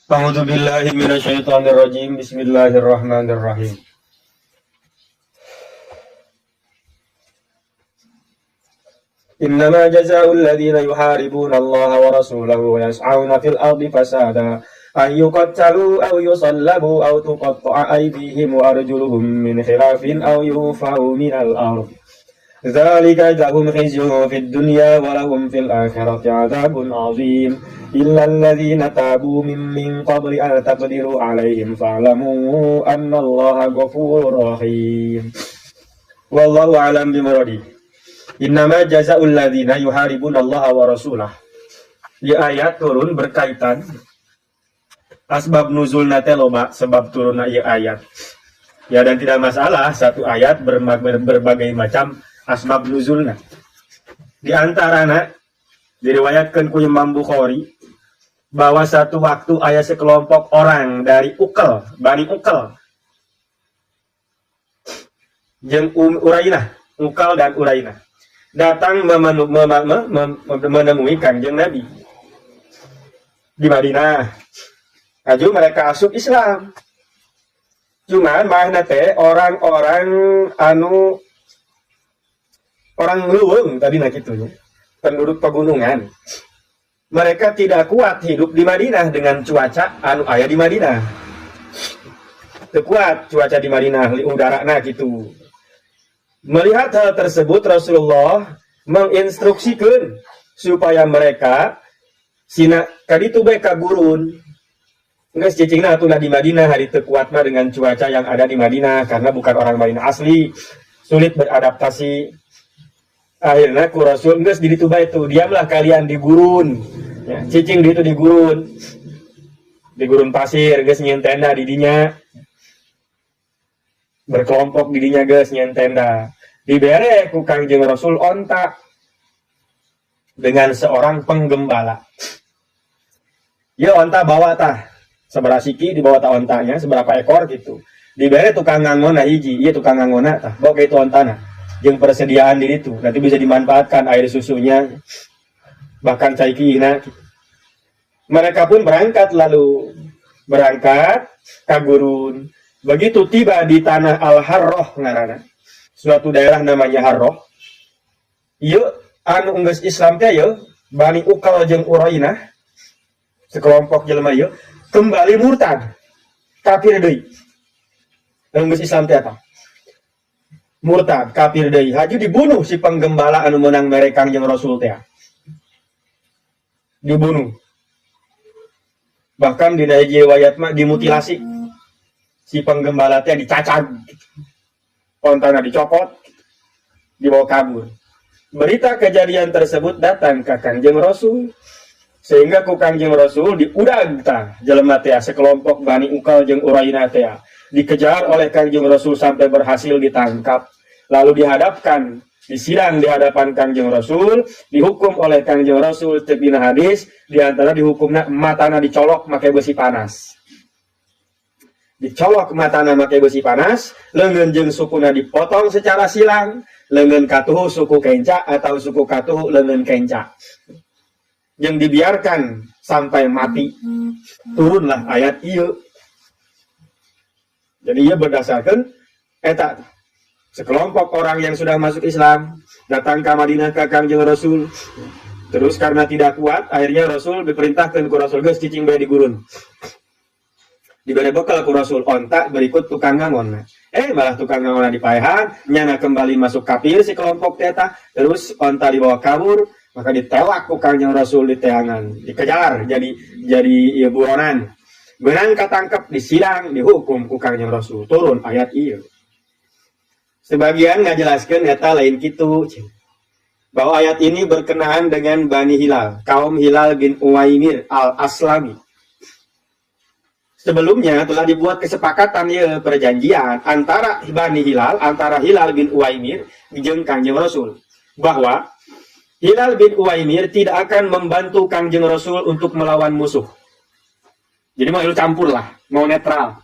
A'udzu billahi minasyaitonir rajim. Bismillahirrahmanirrahim. Innama jazaa'ul ladzina yuharibuna Allah wa rasulahu wa yas'auna fil ardi fasada an yuqattalu aw yusallabu aw tuqatta'a aydihim wa arjuluhum min khilafin aw yunfa'u minal ardh. Dzalika lahum khizyun fid dunya wa lahum fil akhirati 'adzabun 'adzim. Illal ladzina tabu min qabli an taqdiru 'alaihim fa'lamu annallaha ghafurur rahim. Wallahu a'lam bimuradi. Innama jazaa'ul ladzina yuharibunallaha wa rasulah. Di ayat turun berkaitan asbab nuzulna teh loba, sebab turunna ieu ayat. Ya, dan tidak masalah satu ayat berbagai macam asbab nuzulna. Di antarana diriwayatkan ku Imam Bukhari bahwa satu waktu aya sekelompok orang dari Uqal, Bani Uqal, jeung Urainah, Uqal dan Urainah, datang menemui Kanjeng Nabi di Madinah. Aju mereka asup Islam. Cuman mahna teh orang-orang anu orang leuweung tadi na kitu, penduduk pegunungan. Mereka tidak kuat hidup di Madinah dengan cuaca anu aya di Madinah. Teu kuat cuaca di Madinah, li udarana kitu. Melihat hal tersebut, Rasulullah menginstruksikan supaya mereka sina kaditu bae ka gurun. Geus cicingna atuh di Madinah hari teu kuat mah dengan cuaca yang ada di Madinah karena bukan orang Madinah asli, sulit beradaptasi. Akhirnya ku Rasul geus di ditu bae tuh, diamlah kalian di gurun. Ya, cicing di itu di gurun pasir, geus nyieun tenda di dinya. Berkelompok di dinya geus nyieun tenda. Dibere ku Kangjeng Rasul onta dengan seorang penggembala. Ya onta bawa tah seberapa siki dibawa tah ontanya, seberapa ekor gitu. Dibere tukang ngangona hiji, ieu tukang ngangona tah bawa ka itu ontana. Jeung persediaan di itu, nanti bisa dimanfaatkan air susunya, bahkan caikina. Mereka pun berangkat ke gurun. Begitu tiba di tanah Al-Harroh ngaranna, suatu daerah namanya Harroh. Ieu anu geus Islam teh ieu Bani Uqal jeung Urainah, sekelompok jelema ieu kembali murtad, kafir deui. Anu geus Islam teh apa? Murtad, kafir deui. Haju dibunuh si penggembala anu meunang mere Kangjeng Rasul teh. Dibunuh. Bahkan di hiji riwayat mah dimutilasi. Si penggembala teh dicacag. Ontana dicopot, dibawa kabur. Berita kejadian tersebut datang ke Kangjeng Rasul. Sehingga ku Kangjeng Rasul diudag tah jelema teh sekelompok Bani Uqal jeung Urainah teh. Dikejar oleh Kangjeng Rasul sampai berhasil ditangkap. Lalu dihadapkan, disidang di hadapan Kangjeng Rasul, dihukum oleh Kangjeng Rasul tepina hadis, diantara dihukumna matana dicolok make besi panas. Dicolok matana make besi panas, leungeun jeung sukuna dipotong secara silang, leungeun katuhu suku kenca atau suku katuhu leungeun kenca. Jeung dibiarkan sampai mati. Turunlah ayat ieu. Jadi ia berdasarkan eta sekelompok orang yang sudah masuk Islam datang ke Madinah ke Kangjeng Rasul. Terus karena tidak kuat, akhirnya Rasul diperintahkan ku Rasul geus cicing bae di gurun. Diberi bekal ku Rasul onta berikut tukang ngangon. Malah tukang ngangon dipaehan, nyana kembali masuk kafir si kelompok teta, terus onta dibawa kabur, maka ditelak ku Kangjeng Rasul di teangan, dikejar jadi buronan. Benang katangkep, disilang, dihukum ku Kangjeng Rasul. Turun ayat ieu. Sebagian ngajelaskeun eta lain kitu, bahwa ayat ini berkenaan dengan Bani Hilal, kaum Hilal bin Uwaimir al-Aslami. Sebelumnya telah dibuat kesepakatan ya, perjanjian antara Bani Hilal, antara Hilal bin Uwaimir jeung Kangjeng Rasul, bahwa Hilal bin Uwaimir tidak akan membantu Kangjeng Rasul untuk melawan musuh. Jadi mau campur lah, mau netral.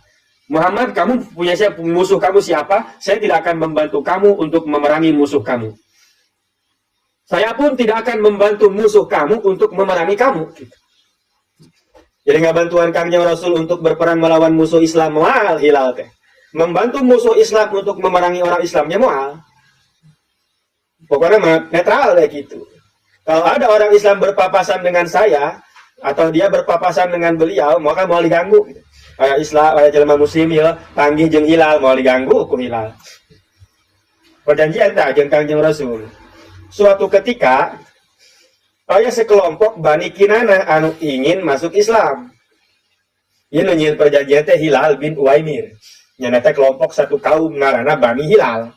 Muhammad, kamu punya siapa? Musuh kamu siapa? Saya tidak akan membantu kamu untuk memerangi musuh kamu. Saya pun tidak akan membantu musuh kamu untuk memerangi kamu. Jadi ngabantuan Kangjeng Rasul untuk berperang melawan musuh Islam moal hilal teh. Membantu musuh Islam untuk memerangi orang Islamnya moal. Pokoknya mah netral kayak gitu. Kalau ada orang Islam berpapasan dengan saya atau dia berpapasan dengan beliau, maka mau diganggu. Kayak Islam, kayak jelema muslim ya, panggih jeung hilal mau diganggu ku hilal. Perjanjian tak jeung Kangjeng Rasul. Suatu ketika aya sekelompok Bani Kinanah anu ingin masuk Islam. Ieu nu nyieun perjanjian teh Hilal bin Uwaimir. Nya teh kelompok satu kaum ngaranna Bani Hilal.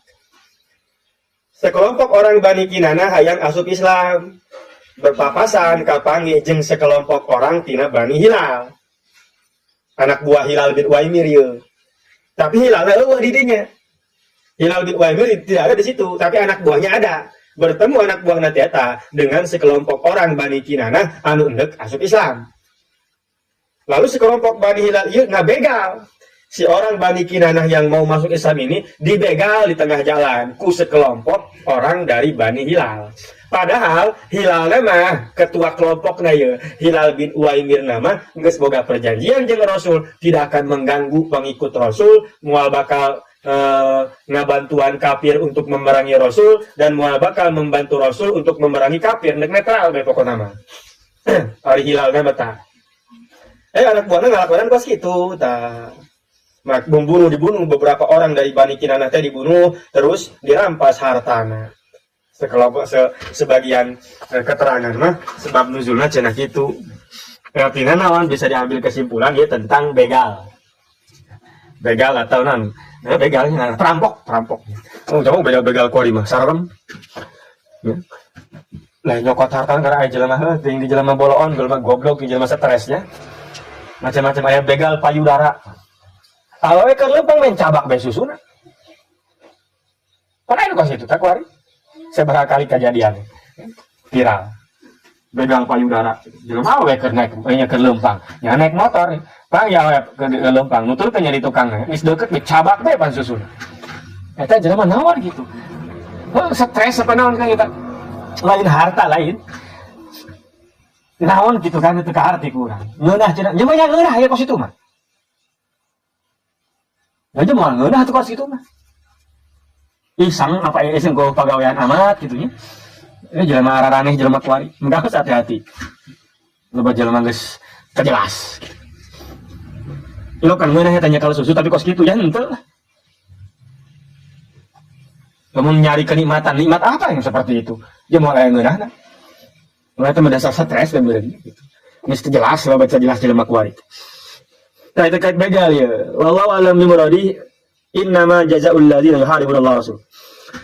Sekelompok orang Bani Kinanah hayang asup Islam. Berpapasan kapanggih jeung sekelompok orang tina Bani Hilal. Anak buah Hilal bin Uwaimir ieu. Tapi Hilalna eueuh di dinya. Hilal bin Uwaimir tidak ada di situ, tapi anak buahnya ada. Bertemu anak buah Natiata dengan sekelompok orang Bani Kinanah anu endek asup Islam. Lalu sekelompok Bani Hilal ieu ngabegal. Si orang Bani Kinanah yang mau masuk Islam ini dibegal di tengah jalan ku sekelompok orang dari Bani Hilal. Padahal Hilalna mah ketua kelompokna ieu, Hilal bin Uwaimir nama geus boga perjanjian jeung Rasul tidak akan mengganggu pengikut Rasul, moal bakal ngabantuan kafir untuk memerangi Rasul dan moal bakal membantu Rasul untuk memerangi kafir. Netral be pokona mah. Ari Hilalna mah anak buahna ngalakonan kos kitu tah. Mak dibunuh beberapa orang dari Bani Kinanah teh dibunuh, terus dirampas hartana. Sekelompok sebagian keterangan mah sebab nuzulna cenah kitu. Artinya naon bisa diambil kesimpulan ya tentang begal. Begal atau begalnya perampok. Oh, jauh begal kori mah sarem. Ya. Lah nyokot harta karena aya jelema teuing di jelema boloon, jelema goblok, jelema stresnya. Macam-macam aya begal payudara. Awewe keur leumpang main cabak bae susuna. Pernah kos itu tak kuari. Seberapa kali kejadian viral. Begal payudara. Jelema awewe keur naik keur leumpang. Ya naik motor. Pang ya awewe keur leumpang. Nuturkeun nya di tukangna. Geus deukeut ge cabak bae pan susuna. Eta jelema naon gitu. Heuh stres apa naon kan kita. Lain harta lain. Naon gitu kan teu ka arti kurang. Ngeunah cenah. Nya mah ngeunah aya kos itu mah. Aja mau ngeunah atuh kos kitu mah. Iseng apa iseng go pagawean amat gitu nya. Jelema araraneh jelema kuari. Engga hati-hati. Loba jelema geus kejelas. Lo kan ngeunah tanya kalau susu tapi kos kitu ya henteu lah. Kamu nyari kenikmatan, nikmat apa yang seperti itu? Dia mau aya ngeunahna. Mulai itu mendasar stres dan berarti gitu. Mesti jelas lo baca jelas jelema kuari. Nah itu kait begal ya. Wallahu a'lam bimuradi. Innama jazaa'ul ladzina yuharibuna Allah Rasul.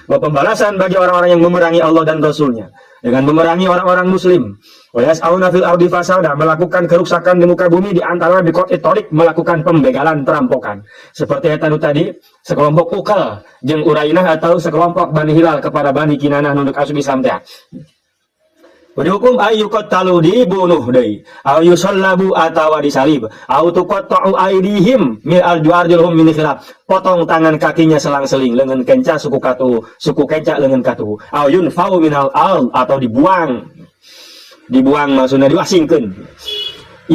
Bahwa pembalasan bagi orang-orang yang memerangi Allah dan Rasulnya dengan memerangi orang-orang Muslim. Wa yas'auna fil ardi fasada, melakukan kerusakan di muka bumi di antara biqat torik, melakukan pembegalan, perampokan. Seperti yang tadi, sekelompok Ukal jeung Urainah atau sekelompok Bani Hilal kepada Bani Kinanah nunduk asup Islam teh. Berhukum ayyukat talu dibunuh deui, aw yusallabu atawa disalib, aw tuqatta'u aydihim min arjulhum min khilaf, potong tangan kakinya selang-seling, leungeun kenca suku kenca leungeun katu, aw yunfau minal ard atau dibuang maksudnya diasingkeun.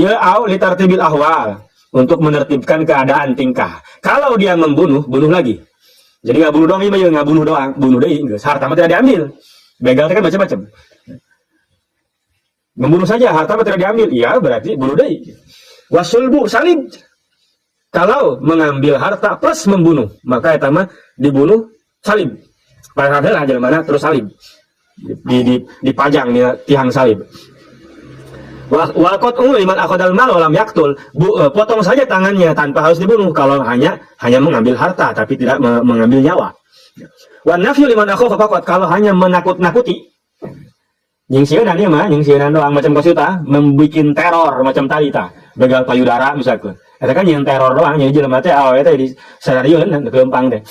Ieu aw litartibil ahwal, untuk menertibkan keadaan tingkah. Kalau dia membunuh, bunuh lagi. Jadi enggak bunuh doang, ieu enggak bunuh doang, bunuh deui geus, harta mah tidak diambil. Begal kan macam-macam. Membunuh saja, harta tidak diambil, iya berarti bunuh deui. Wasulbu salib. Kalau mengambil harta plus membunuh, maka eta mah dibunuh salib. Padahal aja mana terus salib. Dipajang di tiang salib. Wa qat'u liman akhadal mal wa lam yaqtul. Potong saja tangannya tanpa harus dibunuh kalau hanya mengambil harta tapi tidak mengambil nyawa. Wa nafyu liman akhafa faqat, kalau hanya menakut-nakuti. Nyingsieunan ieu mah, nyingsieunan doang macam kosita, membikin teror macam tadi tah. Begal payudara misalkan. Eta kan yang teror doang, nya jelema teh awewe teh di sararieuan kelempang teh.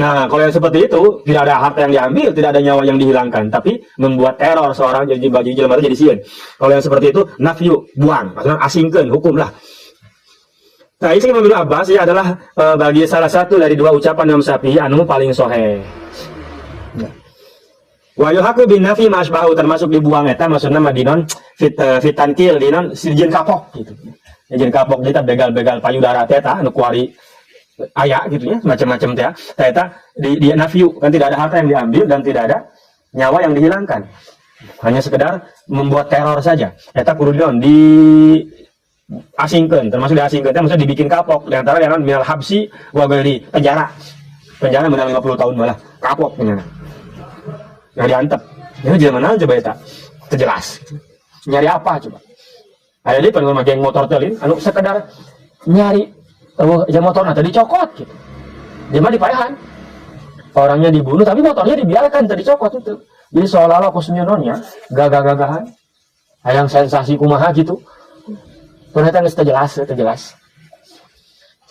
Nah, kalau yang seperti itu, tidak ada harta yang diambil, tidak ada nyawa yang dihilangkan, tapi membuat teror seorang jadi baju jelema teh jadi sieun. Kalau yang seperti itu, nafyu, buang, maksudnya asingkeun, hukum lah. Nah, ini Imam Ibnu Abbas ya adalah bagi salah satu dari dua ucapan Imam Syafi'i anu paling sahih. Wa yuhaqu bin nafi masbahu termasuk dibuang eta maksudna mah dinon fitan kill dinon sieun kapok gitu. Sieun kapok eta begal-begal payudara teh eta anu kuari aya gitu ya, macam-macam teh. Tah eta di nafiu kan tidak ada harta yang diambil dan tidak ada nyawa yang dihilangkan. Hanya sekedar membuat teror saja. Eta kudu di asingkeun, termasuk diasingkeun teh maksudnya dibikin kapok. Di antara yang minal habsi wa ghairi penjara. Penjara benar 50 tahun malah kapok nya. Yang diantep. Ini jelema naon coba eta? Terjelas. Nyari apa coba? Ada di pengen geng motor telin anu sekedar nyari ya motorna tadi cokot gitu. Dia mah dipaehan. Orangnya dibunuh tapi motornya dibiarkan tadi cokot itu. Jadi seolah-olah kosnyononya gagah-gagahan. Hayang sensasi kumaha gitu. Ternyata geus terjelas.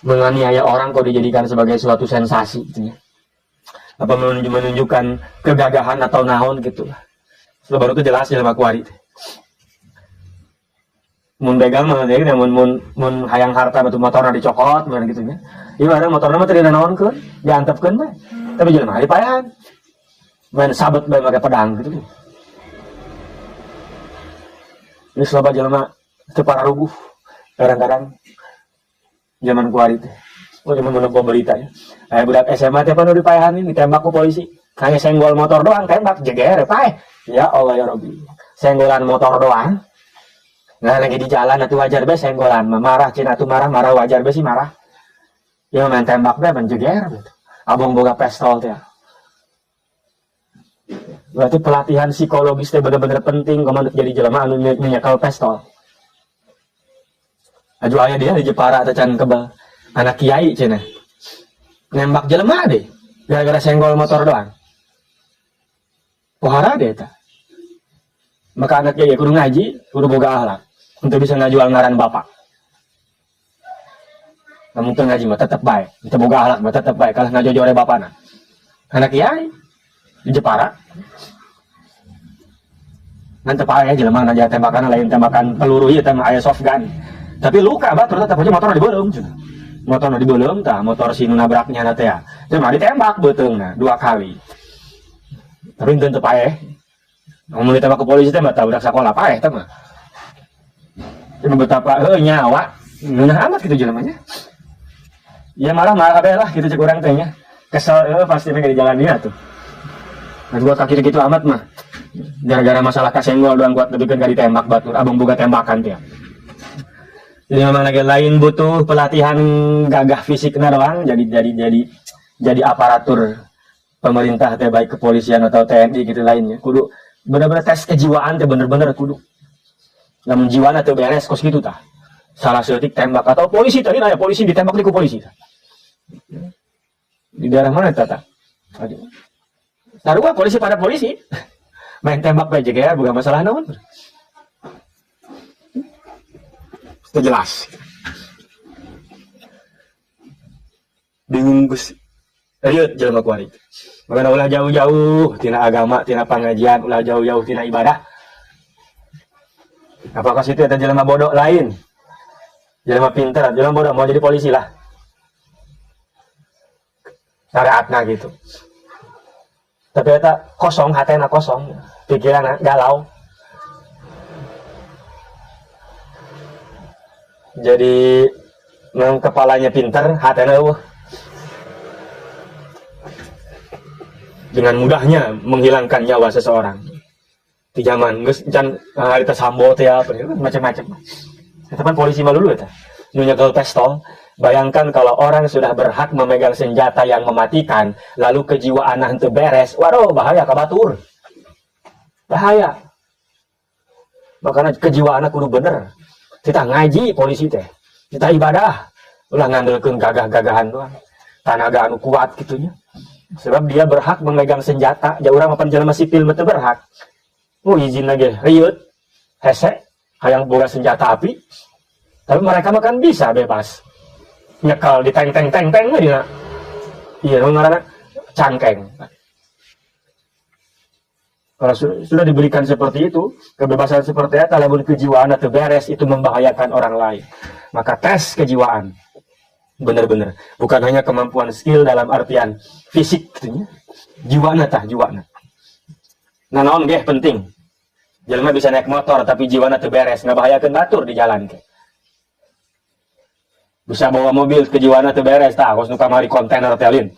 Menganiaya orang kok dijadikan sebagai suatu sensasi gitu ya. Apa menunjukkan kegagahan atau naon gitu. Sudah baru itu jelas ya kuari. Mun begal mah deui mun hayang harta batu motorna dicokot meureun gitu nya. Ieu barang motorna mah teu dinaonkeun, diantepkeun mah. Tapi jelema dipaehan. Main sabet bae make pedang gitu. Ini loba jelema teu pararuguh. Kadang-kadang zaman kuari teh. Oh, cuma menunggu berita ya. Kayak budak SMA teh panu dipaehan ini ditembak ku polisi. Hanya senggol motor doang tembak jeger paeh. Ya Allah ya Rabbi. Senggolan motor doang. Nah lagi di jalan atuh wajar bae senggolan. Marah cina atuh marah wajar bae sih marah. Ya main tembak bae menjeger gitu. Abang boga pistol teh. Berarti pelatihan psikologis teh bener-bener penting kalau jadi jelema anu nyekel pistol. Aju aya dia di Jepara teh can kebal. Anak kiai cina nembak jelema deh gara-gara senggol motor doang. Pohara deh ta. Maka anak kiai kudu ngaji, kudu boga akhlak untuk bisa ngajual ngaran bapak. Namun teu ngaji mah tetep bae, teu boga akhlak mah tetep bae kalah ngajojore bapana. Anak kiai di Jepara. Nanti pae jelema ngaja tembakan lain tembakan peluru ieu teh aya soft gun. Tapi luka batur tetep aja motorna dibeulung cenah. Motorna dibeulung tah motor si nu nabraknya na teh ya. Teh mah ditembak beuteungna 2 kali. Tapi teu paeh. Mun ditembak ke polisi teh mah tah budak sakola paeh teh mah. Cuma betapa nyawa ngeunah amat kitu jelema nya. Ya marah-marah bae lah kitu cek urang teh nya. Kesel pasti mah di jalan dia tuh. Nah gua kaki gitu amat mah. Gara-gara masalah kasenggol doang buat lebihkeun ka ditembak batur abang boga tembakan teh. Jadi memang lagi lain butuh pelatihan gagah fisiknya doang, jadi aparatur pemerintah teh baik kepolisian atau TNI gitu lainnya. Kudu bener-bener tes kejiwaan teh bener-bener kudu. Namun jiwana teh beres kos gitu tah. Salah seutik tembak atau polisi tadi aya polisi ditembak di ku polisi tah. Di daerah mana tah? Sarua polisi pada polisi. Main tembak bae jeger bukan masalah naon. Itu jelas. Bingung Gus. Ayo jelema kuari. Makanya ulah jauh-jauh tina agama, tina pengajian, ulah jauh-jauh tina ibadah. Apakah situ ada jelema bodoh lain? Jelema pintar, jelema bodoh mau jadi polisi lah. Syariatna gitu. Tapi eta kosong, hatena kosong, pikiranna galau. Jadi yang kepalanya pintar, hatena dengan mudahnya menghilangkan nyawa seseorang. Di zaman geus can harita sambo teh apa macam-macam. Eta kan polisi mah dulu eta. Nu nyekel pistol. Bayangkan kalau orang sudah berhak memegang senjata yang mematikan, lalu kejiwaan henteu beres, waduh bahaya ka batur. Bahaya. Makanya kejiwaan kudu bener. Kita ngaji polisi teh, kita ibadah, ulah ngandelkeun gagah-gagahan doang, tenaga anu kuat gitunya. Sebab dia berhak memegang senjata, jauh urang mapan jelema sipil mah teu berhak. Izin lagi riut, hese, hayang boga senjata api. Tapi mereka mah kan bisa bebas. Nyekal di teng-teng mah dina. Iya, ngaranna cangkeng. Kalau sudah diberikan seperti itu, kebebasan seperti itu, lamun kejiwaan atau beres itu membahayakan orang lain. Maka tes kejiwaan, benar-benar bukan hanya kemampuan skill dalam artian fisik, jiwana tah jiwana. Nah naon ge penting. Jelema bisa naik motor tapi jiwana teu beres, ngabahayakeun batur di jalan ke. Bisa bawa mobil ke jiwana teu beres tah, kos nu kamari kontainer telin.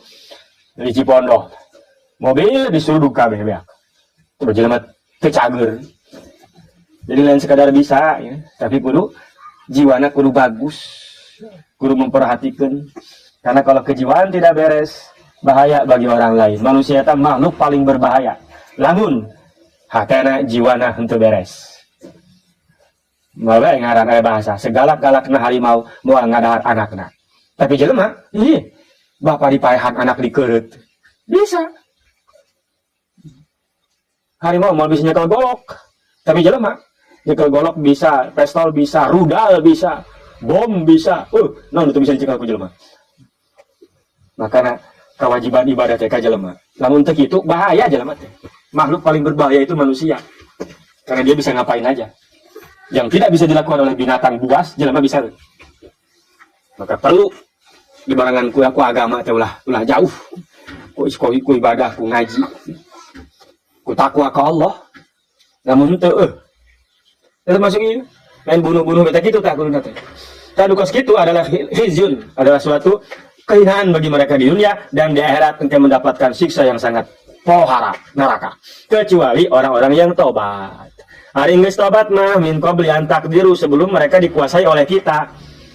Di Cipondoh. Mobil disurudug kabeh beak. Terus jelema teu cager. Jadi lain sekadar bisa ya, tapi kudu jiwana kudu bagus. Kudu memperhatikan. Karena kalau kejiwaan tidak beres, bahaya bagi orang lain. Manusia itu makhluk paling berbahaya. Lamun hatena jiwana henteu beres. Malah ngaran aya bahasa, segalak-galakna harimau moal ngadahar anakna. Tapi jelema, bapak dipaehan anak dikeureup. Bisa. Harimau mau bisa nyekel golok. Tapi jelema, nyekel golok bisa, pistol bisa, rudal bisa, bom bisa. Naon itu bisa dicekel ku jelema. Makanya kewajiban ibadah teh ka jelema. Lamun teu kitu bahaya jelema teh. Makhluk paling berbahaya itu manusia. Karena dia bisa ngapain aja. Yang tidak bisa dilakukan oleh binatang buas, jelema bisa. Maka perlu dibarengan ku agama teh ulah jauh. Ku ibadah, ku ngaji. Ku takwa ka Allah. Namun teu itu masuk ini. Main bunuh-bunuh beta kitu tah kuluna teh. Tadu kos kitu adalah khizyun, adalah suatu kehinaan bagi mereka di dunia dan di akhirat engkau mendapatkan siksa yang sangat pohara neraka kecuali orang-orang yang tobat. Hari geus tobat mah min qabli an takdiru sebelum mereka dikuasai oleh kita.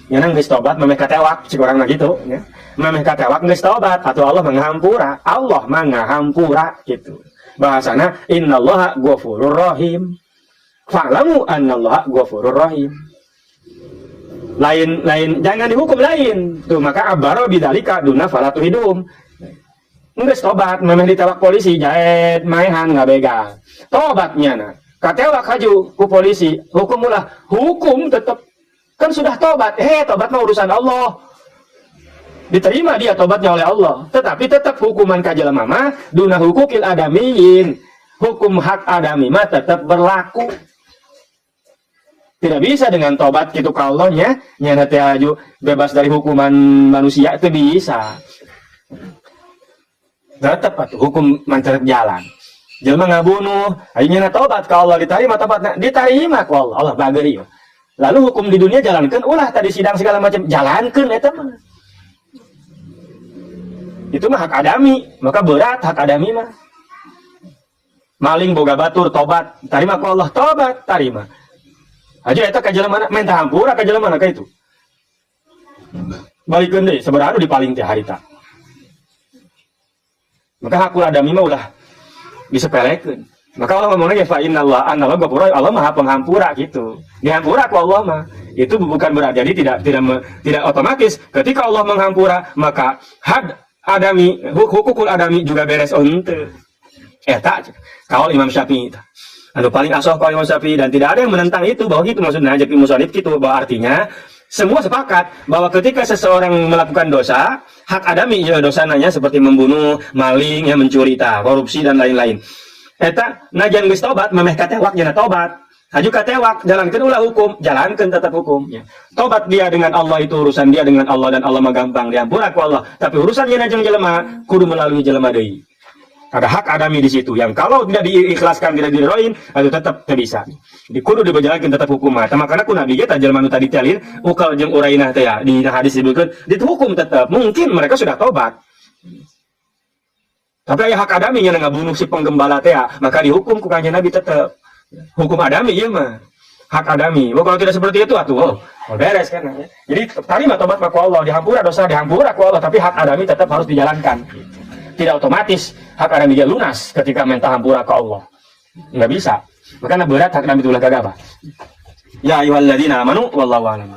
Nyeunang geus tobat memeh katewak cik urang mah gitu ya. Memeh katewak geus tobat atuh Allah manghampura. Allah mah ngahampura gitu. Bahasana innallaha ghafurur rahim. Fa'lamu annallaha ghafurur rahim. Lain jangan dihukum lain tuh, maka abaro bidzalika duna falatu hidum. Geus tobat memeh ditewak polisi jaet maehan ngabega tobatnya nah katewak haju ku polisi hukum tetap kan sudah tobat tobat mah urusan Allah diterima dia tobatnya oleh Allah, tetapi tetap hukuman ka jelema mah duna hukukil adamiyin, hukum hak adami mah tetap berlaku. Tidak bisa dengan tobat gitu ka Allah nya teh aju bebas dari hukuman manusia itu bisa. Tetap atuh hukum mancaret jalan. Jelema ngabunuh, ayeuna tobat ka Allah diterima tobatna, diterima ku Allah. Allah bageri. Lalu hukum di dunia jalankeun ulah tadi sidang segala macam jalankeun eta mah. Itu mah hak adami, maka berat hak adami mah. Maling boga batur tobat, terima ku Allah tobat, terima. Aja eta ka jelema minta hampura ka jelema ka itu. Balikeun deui sabaraha anu dipaling teh harita. Maka hakul adami mah ulah disepelekeun. Maka Allah ngomongnya fa innallaha anallahu ghafurur, Allah Maha Penghampura gitu. Dihampura ku Allah mah. Itu bukan berarti jadi tidak otomatis ketika Allah menghampura maka had adami hukukul adami juga beres onte. Eta kaul Imam Syafi'i. Anu paling asoh kaul Imam Syafi'i dan tidak ada yang menentang itu bahwa itu maksudnya jadi musannif gitu bahwa artinya semua sepakat bahwa ketika seseorang melakukan dosa, hak adami ya dosananya seperti membunuh, maling, ya mencuri, korupsi dan lain-lain. Eta najan geus tobat, memeh katewak nya tobat. Haju katewak, jalankeun ulah hukum, jalankeun tetap hukum. Ya. Tobat dia dengan Allah itu urusan dia dengan Allah dan Allah mah gampang diampura ku Allah. Tapi urusannya najeng jelema kudu melalui jelema deui. Ada hak adami di situ yang kalau tidak diikhlaskan tidak diroin itu tetap tidak bisa. Di kudu dibajalankeun tetap hukum mah. Makana ku nabi ge jelema nu tadi telin ukal jeung urainah teh ya di hadis disebutkeun dihukum tetap. Mungkin mereka sudah tobat. Tapi aya hak adami nya ngabunuh si penggembala teh maka dihukum ku kanjeng Nabi tetap. Hukum adami ieu mah. Hak adami. Kalau tidak seperti itu atuh beres kan. Jadi terima tobat ku Allah, dihampura dosa dihampura ku Allah, tapi hak adami tetap harus dijalankan. Tidak otomatis hak adami dia lunas ketika minta hampura ke Allah. Nggak bisa. Makanya berat hak adami itu ulah kagak apa. Ya ayyuhalladzina amanu wallahu a'lam.